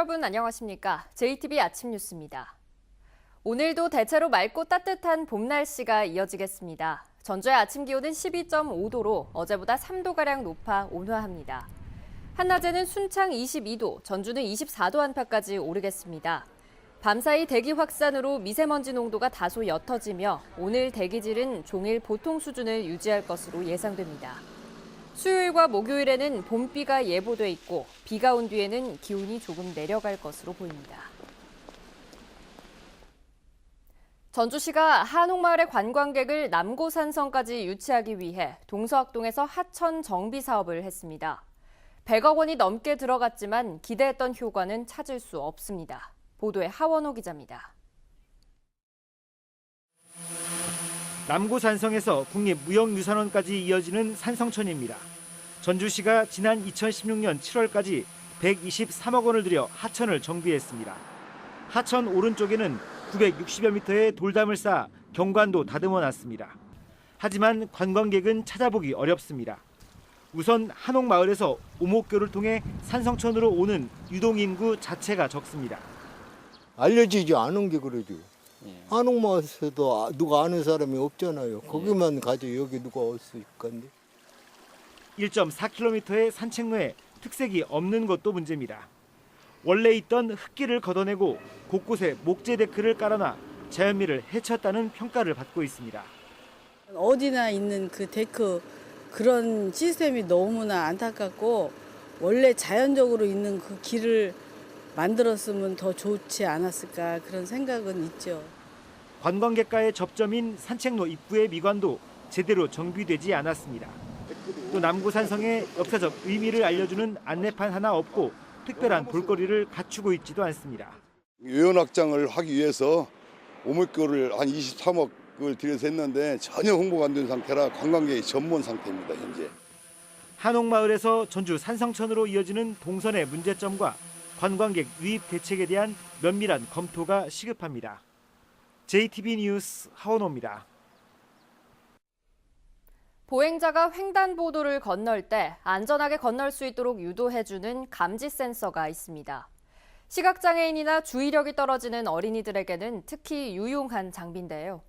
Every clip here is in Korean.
여러분 안녕하십니까? JTB 아침 뉴스입니다. 오늘도 대체로 맑고 따뜻한 봄 날씨가 이어지겠습니다. 전주의 아침 기온은 12.5도로 어제보다 3도가량 높아 온화합니다. 한낮에는 순창 22도, 전주는 24도 안팎까지 오르겠습니다. 밤사이 대기 확산으로 미세먼지 농도가 다소 옅어지며 오늘 대기질은 종일 보통 수준을 유지할 것으로 예상됩니다. 수요일과 목요일에는 봄비가 예보돼 있고 비가 온 뒤에는 기온이 조금 내려갈 것으로 보입니다. 전주시가 한옥마을의 관광객을 남고산성까지 유치하기 위해 동서학동에서 하천 정비 사업을 했습니다. 100억 원이 넘게 들어갔지만 기대했던 효과는 찾을 수 없습니다. 보도에 하원호 기자입니다. 남고산성에서 국립무형유산원까지 이어지는 산성천입니다. 전주시가 지난 2016년 7월까지 123억 원을 들여 하천을 정비했습니다. 하천 오른쪽에는 960여 미터의 돌담을 쌓아 경관도 다듬어 놨습니다. 하지만 관광객은 찾아보기 어렵습니다. 우선 한옥마을에서 오목교를 통해 산성천으로 오는 유동인구 자체가 적습니다. 알려지지 않은 게 그러죠. 한옥마을에서도 누가 아는 사람이 없잖아요. 거기만 가죠. 여기 누가 올 수 있건데. 1.4km의 산책로에 특색이 없는 것도 문제입니다. 원래 있던 흙길을 걷어내고 곳곳에 목재 데크를 깔아놔 자연미를 해쳤다는 평가를 받고 있습니다. 어디나 있는 그 데크 그런 시스템이 너무나 안타깝고 원래 자연적으로 있는 그 길을 만들었으면 더 좋지 않았을까 그런 생각은 있죠. 관광객과의 접점인 산책로 입구의 미관도 제대로 정비되지 않았습니다. 또 남고산성의 역사적 의미를 알려주는 안내판 하나 없고 특별한 볼거리를 갖추고 있지도 않습니다. 요연 확장을 하기 위해서 오목교를 한 23억을 들여서 했는데 전혀 홍보가 안 된 상태라 관광객이 전문 상태입니다, 현재. 한옥마을에서 전주 산성천으로 이어지는 동선의 문제점과 관광객 유입 대책에 대한 면밀한 검토가 시급합니다. JTB 뉴스 하원호입니다. 보행자가 횡단보도를 건널 때 안전하게 건널 수 있도록 유도해주는 감지 센서가 있습니다. 시각장애인이나 주의력이 떨어지는 어린이들에게는 특히 유용한 장비인데요.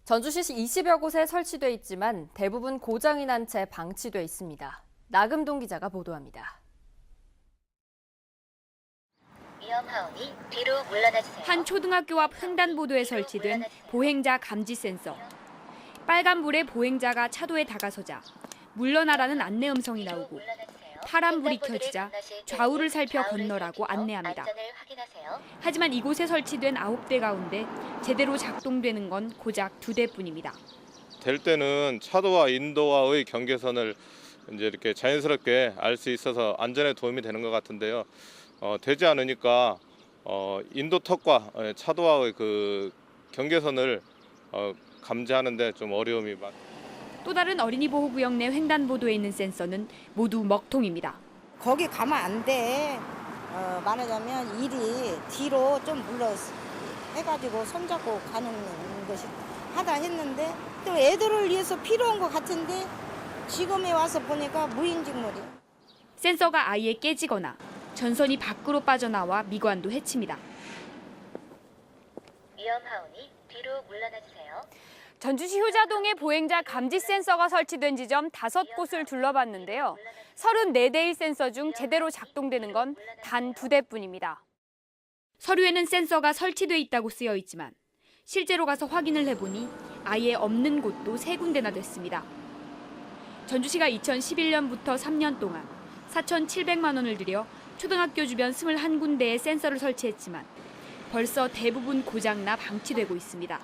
전주시 20여 곳에 설치돼 있지만 대부분 고장이 난 채 방치돼 있습니다. 나금동 기자가 보도합니다. 위험하오니 뒤로 물러나주세요. 한 초등학교 앞 횡단보도에 설치된 보행자 감지 센서. 빨간불에 보행자가 차도에 다가서자 물러나라는 안내 음성이 나오고 파란불이 켜지자 좌우를 살펴 건너라고 안내합니다. 하지만 이곳에 설치된 9대 가운데 제대로 작동되는 건 고작 2대뿐입니다. 될 때는 차도와 인도와의 경계선을 이제 이렇게 자연스럽게 알 수 있어서 안전에 도움이 되는 것 같은데요. 되지 않으니까 인도턱과 차도와의 그 경계선을 감지하는데 좀 어려움이 많습니다. 또 다른 어린이 보호구역 내 횡단보도에 있는 센서는 모두 먹통입니다. 거기 가면 안 돼. 말하자면 일이 뒤로 좀 물러 해가지고 손잡고 가는 것이 하다 했는데 또 애들을 위해서 필요한 것 같은데 지금에 와서 보니까 무인직물이야. 센서가 아예 깨지거나 전선이 밖으로 빠져나와 미관도 해칩니다. 위험하오니 뒤로 물러나주세요. 전주시 효자동에 보행자 감지 센서가 설치된 지점 5곳을 둘러봤는데요. 34대의 센서 중 제대로 작동되는 건 단 2대뿐입니다. 서류에는 센서가 설치돼 있다고 쓰여 있지만 실제로 가서 확인을 해보니 아예 없는 곳도 3군데나 됐습니다. 전주시가 2011년부터 3년 동안 4,700만 원을 들여 초등학교 주변 21군데에 센서를 설치했지만 벌써 대부분 고장나 방치되고 있습니다.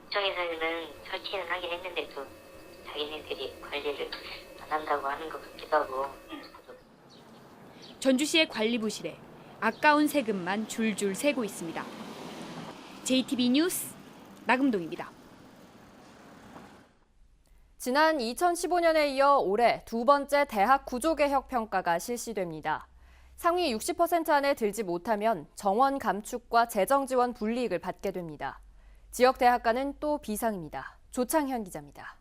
구청에서는 설치는 하긴 했는데도 자기네들이 관리를 안 한다고 하는 것 같기도 하고. 전주시의 관리 부실에 아까운 세금만 줄줄 새고 있습니다. JTB 뉴스 나금동입니다. 지난 2015년에 이어 올해 2번째 대학 구조개혁 평가가 실시됩니다. 상위 60% 안에 들지 못하면 정원 감축과 재정 지원 불이익을 받게 됩니다. 지역 대학가는 또 비상입니다. 조창현 기자입니다.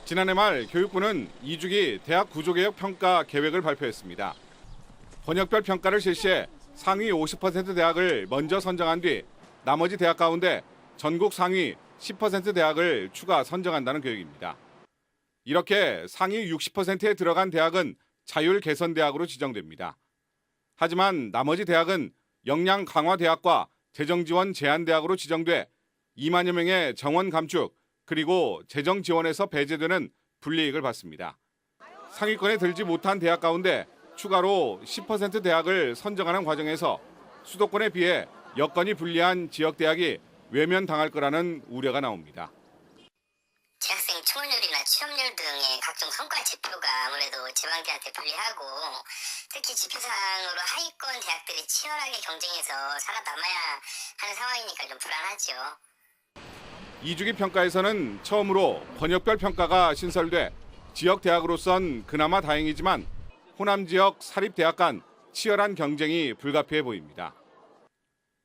지난해 말 교육부는 2주기 대학 구조개혁 평가 계획을 발표했습니다. 번역별 평가를 실시해 상위 50% 대학을 먼저 선정한 뒤 나머지 대학 가운데 전국 상위 10% 대학을 추가 선정한다는 계획입니다. 이렇게 상위 60%에 들어간 대학은 자율 개선 대학으로 지정됩니다. 하지만 나머지 대학은 역량 강화 대학과 재정 지원 제한 대학으로 지정돼 2만여 명의 정원 감축 그리고 재정 지원에서 배제되는 불이익을 받습니다. 상위권에 들지 못한 대학 가운데 추가로 10% 대학을 선정하는 과정에서 수도권에 비해 여건이 불리한 지역 대학이 외면당할 거라는 우려가 나옵니다. 재학생 충원율이나 취업률 등의 각종 성과 지표가 아무래도 지방대한테 불리하고 특히 지표상으로 하위권 대학들이 치열하게 경쟁해서 살아남아야 하는 상황이니까 좀 불안하죠. 2주기 평가에서는 처음으로 번역별 평가가 신설돼 지역 대학으로선 그나마 다행이지만 호남 지역 사립대학 간 치열한 경쟁이 불가피해 보입니다.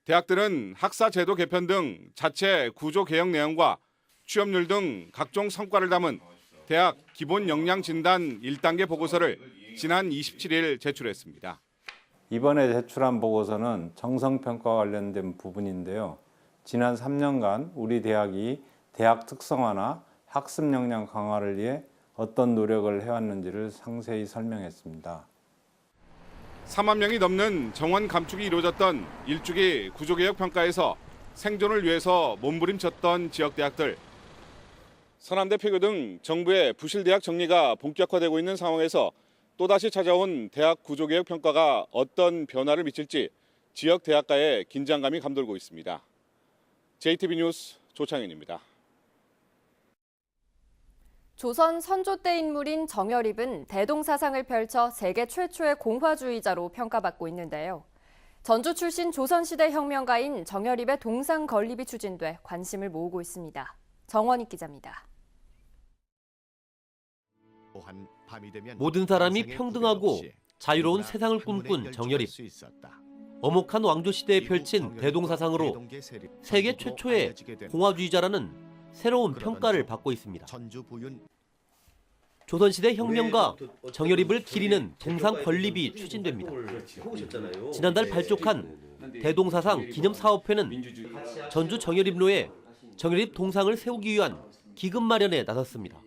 대학들은 학사 제도 개편 등 자체 구조 개혁 내용과 취업률 등 각종 성과를 담은 대학 기본 역량 진단 1단계 보고서를 지난 27일 제출했습니다. 이번에 제출한 보고서는 정성평가와 관련된 부분인데요. 지난 3년간 우리 대학이 대학 특성화나 학습 역량 강화를 위해 어떤 노력을 해왔는지를 상세히 설명했습니다. 4만 명이 넘는 정원 감축이 이루어졌던 1주기 구조개혁 평가에서 생존을 위해서 몸부림쳤던 지역대학들. 서남대표교 등 정부의 부실대학 정리가 본격화되고 있는 상황에서 또다시 찾아온 대학 구조개혁 평가가 어떤 변화를 미칠지 지역 대학가의 긴장감이 감돌고 있습니다. JTB 뉴스 조창현입니다. 조선 선조 때 인물인 정여립은 대동사상을 펼쳐 세계 최초의 공화주의자로 평가받고 있는데요. 전주 출신 조선시대 혁명가인 정여립의 동상 건립이 추진돼 관심을 모으고 있습니다. 정원익 기자입니다. 모든 사람이 평등하고 자유로운 세상을 꿈꾼 정여립. 엄혹한 왕조 시대에 펼친 대동사상으로 세계 최초의 공화주의자라는 새로운 평가를 받고 있습니다. 조선시대 혁명가 정여립을 기리는 동상 건립이 추진됩니다. 지난달 발족한 대동사상 기념사업회는 전주 정여립로에 정여립 동상을 세우기 위한 기금 마련에 나섰습니다.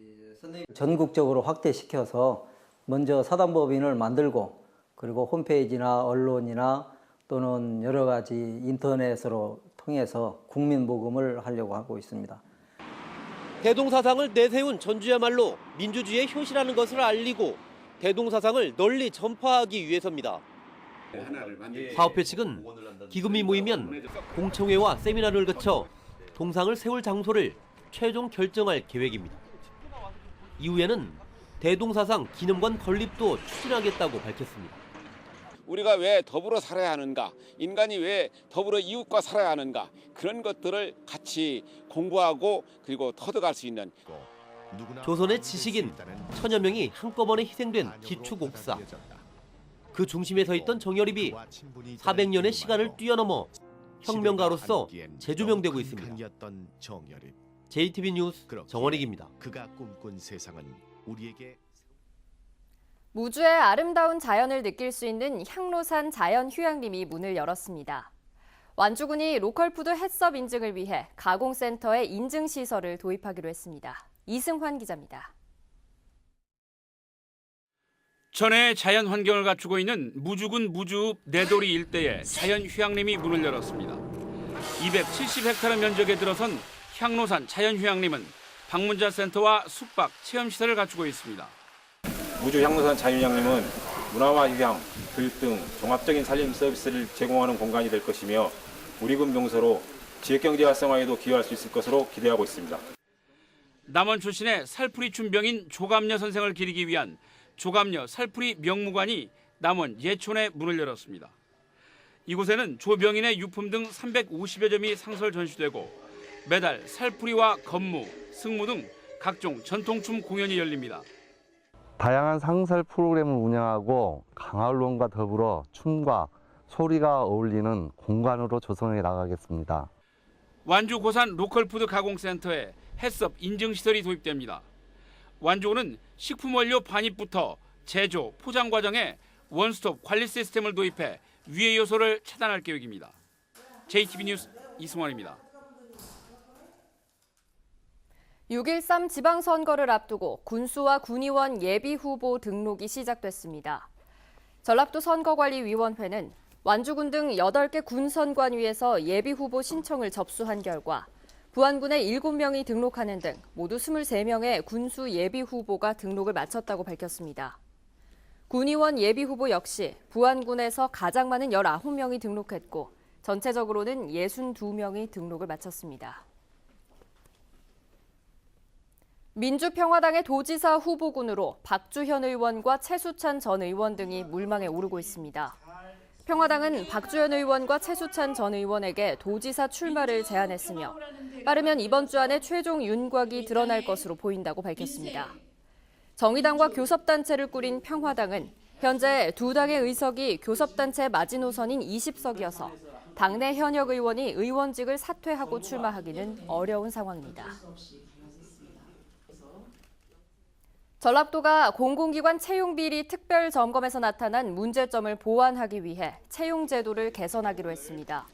전국적으로 확대시켜서 먼저 사단법인을 만들고 그리고 홈페이지나 언론이나 또는 여러 가지 인터넷으로 통해서 국민 모금을 하려고 하고 있습니다. 대동사상을 내세운 전주야말로 민주주의의 효시라는 것을 알리고 대동사상을 널리 전파하기 위해서입니다. 사업회 측은 기금이 모이면 공청회와 세미나를 거쳐 동상을 세울 장소를 최종 결정할 계획입니다. 이후에는 대동사상 기념관 건립도 추진하겠다고 밝혔습니다. 우리가 왜 더불어 살아야 하는가, 인간이 왜 더불어 이웃과 살아야 하는가, 그런 것들을 같이 공부하고 그리고 터득할 수 있는. 조선의 지식인 천여 명이 한꺼번에 희생된 기축옥사. 그 중심에 서 있던 정여립이 400년의 시간을 뛰어넘어 혁명가로서 재조명되고 있습니다. JTB 뉴스 정원익입니다. 무주의 아름다운 자연을 느낄 수 있는 향로산 자연휴양림이 문을 열었습니다. 완주군이 로컬푸드 햇섭 인증을 위해 가공센터에 인증시설을 도입하기로 했습니다. 이승환 기자입니다. 천혜의 자연 환경을 갖추고 있는 무주군 무주읍 내도리 일대에 자연휴양림이 문을 열었습니다. 270헥타르 면적에 들어선 향로산 자연휴양림은 방문자 센터와 숙박, 체험시설을 갖추고 있습니다. 무주 향로산 자연휴양림은 문화와 휴양, 교육 등 종합적인 살림 서비스를 제공하는 공간이 될 것이며 우리군 명소로 지역경제 활성화에도 기여할 수 있을 것으로 기대하고 있습니다. 남원 출신의 살풀이 춘병인 조감녀 선생을 기리기 위한 조감녀 살풀이 명무관이 남원 예촌에 문을 열었습니다. 이곳에는 조병인의 유품 등 350여 점이 상설 전시되고 매달 살풀이와 건무, 승무 등 각종 전통춤 공연이 열립니다. 다양한 상설 프로그램을 운영하고 강화론과 더불어 춤과 소리가 어울리는 공간으로 조성해 나가겠습니다. 완주 고산 로컬푸드 가공센터에 햇섭 인증시설이 도입됩니다. 완주군은 식품 원료 반입부터 제조, 포장 과정에 원스톱 관리 시스템을 도입해 위해 요소를 차단할 계획입니다. JTB 뉴스 이승원입니다. 6.13 지방선거를 앞두고 군수와 군의원 예비후보 등록이 시작됐습니다. 전라도 선거관리위원회는 완주군 등 8개 군선관위에서 예비후보 신청을 접수한 결과 부안군에 7명이 등록하는 등 모두 23명의 군수 예비후보가 등록을 마쳤다고 밝혔습니다. 군의원 예비후보 역시 부안군에서 가장 많은 19명이 등록했고 전체적으로는 62명이 등록을 마쳤습니다. 민주평화당의 도지사 후보군으로 박주현 의원과 최수찬 전 의원 등이 물망에 오르고 있습니다. 평화당은 박주현 의원과 최수찬 전 의원에게 도지사 출마를 제안했으며 빠르면 이번 주 안에 최종 윤곽이 드러날 것으로 보인다고 밝혔습니다. 정의당과 교섭단체를 꾸린 평화당은 현재 두 당의 의석이 교섭단체 마지노선인 20석이어서 당내 현역 의원이 의원직을 사퇴하고 출마하기는 어려운 상황입니다. 전라도가 공공기관 채용비리 특별점검에서 나타난 문제점을 보완하기 위해 채용제도를 개선하기로 했습니다.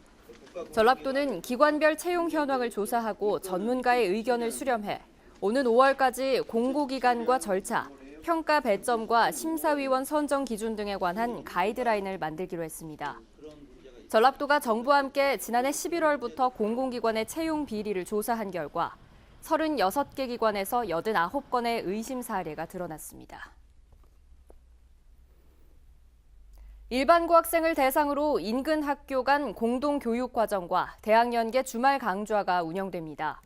전라도는 기관별 채용 현황을 조사하고 전문가의 의견을 수렴해 오는 5월까지 공고기관과 절차, 평가 배점과 심사위원 선정 기준 등에 관한 가이드라인을 만들기로 했습니다. 전라도가 정부와 함께 지난해 11월부터 공공기관의 채용 비리를 조사한 결과 36개 기관에서 89건의 의심 사례가 드러났습니다. 일반 고학생을 대상으로 인근 학교 간 공동교육과정과 대학연계 주말 강좌가 운영됩니다.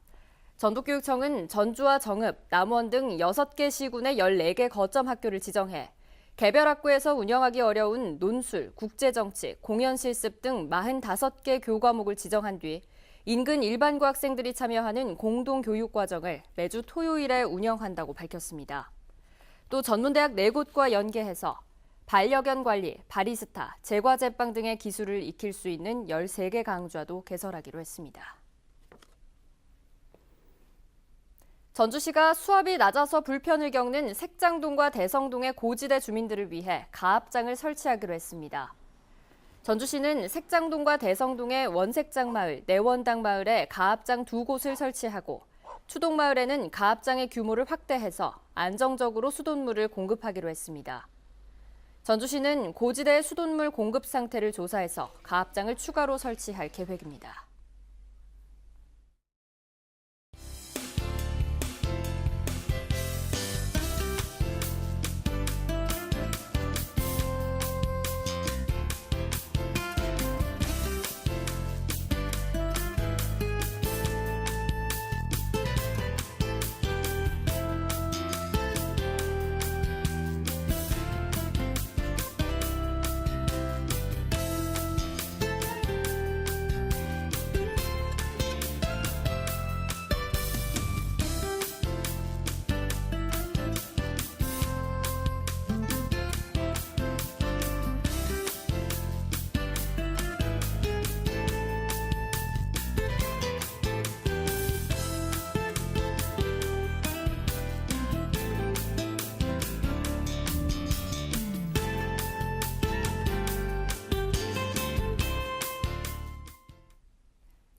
전북교육청은 전주와 정읍, 남원 등 6개 시군의 14개 거점 학교를 지정해 개별 학교에서 운영하기 어려운 논술, 국제정치, 공연실습 등 45개 교과목을 지정한 뒤 인근 일반고 학생들이 참여하는 공동교육과정을 매주 토요일에 운영한다고 밝혔습니다. 또 전문대학 4곳과 연계해서 반려견 관리, 바리스타, 제과제빵 등의 기술을 익힐 수 있는 13개 강좌도 개설하기로 했습니다. 전주시가 수압이 낮아서 불편을 겪는 색장동과 대성동의 고지대 주민들을 위해 가압장을 설치하기로 했습니다. 전주시는 색장동과 대성동의 원색장마을, 내원당마을에 가압장 2곳을 설치하고 추동마을에는 가압장의 규모를 확대해서 안정적으로 수돗물을 공급하기로 했습니다. 전주시는 고지대의 수돗물 공급 상태를 조사해서 가압장을 추가로 설치할 계획입니다.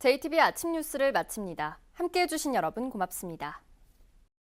JTB 아침 뉴스를 마칩니다. 함께해 주신 여러분 고맙습니다.